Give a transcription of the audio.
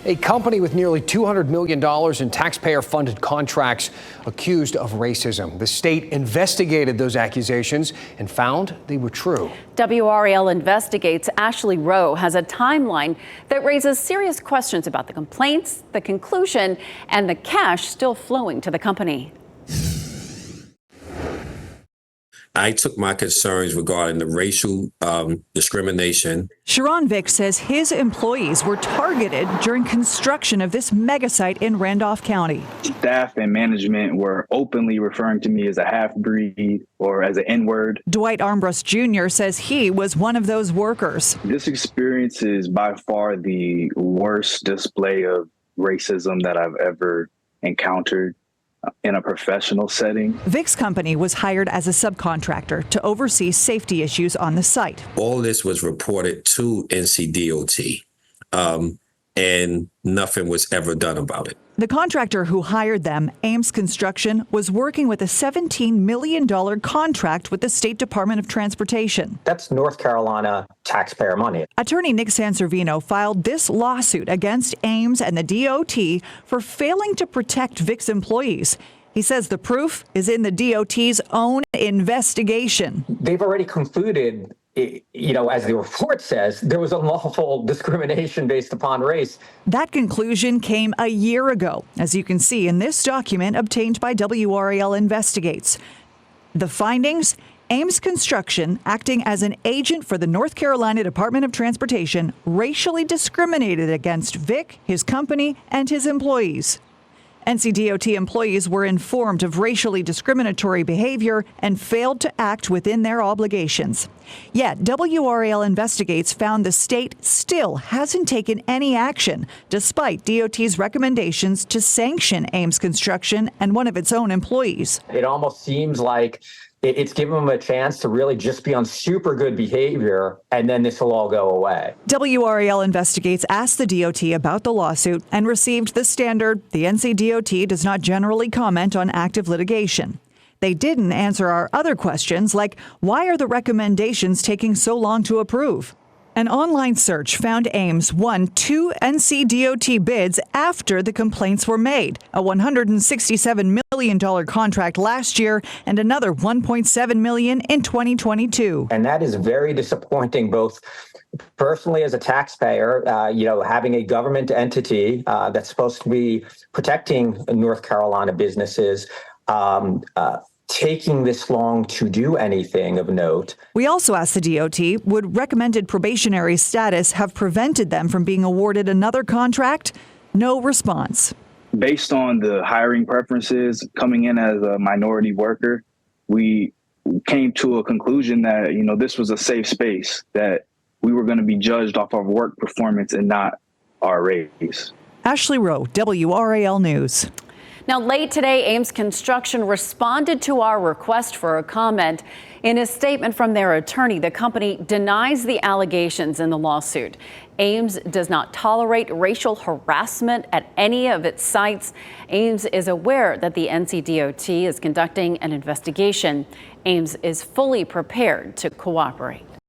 A company with nearly $200 million in taxpayer-funded contracts accused of racism. The state investigated those accusations and found they were true. WRAL Investigates Ashley Rowe has a timeline that raises serious questions about the complaints, the conclusion, and the cash still flowing to the company. I took my concerns regarding the racial discrimination. Sharon Vick says his employees were targeted during construction of this mega site in Randolph County. Staff and management were openly referring to me as a half-breed or as an N-word. Dwight Armbrust Jr. says he was one of those workers. This experience is by far the worst display of racism that I've ever encountered in a professional setting. Vick's company was hired as a subcontractor to oversee safety issues on the site. All this was reported to NCDOT, and nothing was ever done about it. The contractor who hired them, Ames Construction, was working with a $17 million contract with the State Department of Transportation. That's North Carolina taxpayer money. Attorney Nick Sanservino filed this lawsuit against Ames and the DOT for failing to protect Vick's employees. He says the proof is in the DOT's own investigation. They've already concluded, as the report says, there was unlawful discrimination based upon race. That conclusion came a year ago, as you can see in this document obtained by WRAL Investigates. The findings: Ames Construction, acting as an agent for the North Carolina Department of Transportation, racially discriminated against Vick, his company, and his employees. NCDOT employees were informed of racially discriminatory behavior and failed to act within their obligations. Yet, WRAL Investigates found the state still hasn't taken any action, despite DOT's recommendations to sanction Ames Construction and one of its own employees. It almost seems like it's given them a chance to really just be on super good behavior, and then this will all go away. WRAL Investigates asked the DOT about the lawsuit and received the standard: the NCDOT does not generally comment on active litigation. They didn't answer our other questions, like why are the recommendations taking so long to approve? An online search found Ames won 2 NCDOT bids after the complaints were made, a $167 million contract last year and another $1.7 million in 2022. And that is very disappointing, both personally as a taxpayer, having a government entity that's supposed to be protecting North Carolina businesses, taking this long to do anything of note. We also asked the DOT, would recommended probationary status have prevented them from being awarded another contract? No response. Based on the hiring preferences, coming in as a minority worker, we came to a conclusion that, this was a safe space, that we were going to be judged off our work performance and not our race. Ashley Rowe, WRAL News. Now, late today, Ames Construction responded to our request for a comment. In a statement from their attorney, the company denies the allegations in the lawsuit. Ames does not tolerate racial harassment at any of its sites. Ames is aware that the NCDOT is conducting an investigation. Ames is fully prepared to cooperate.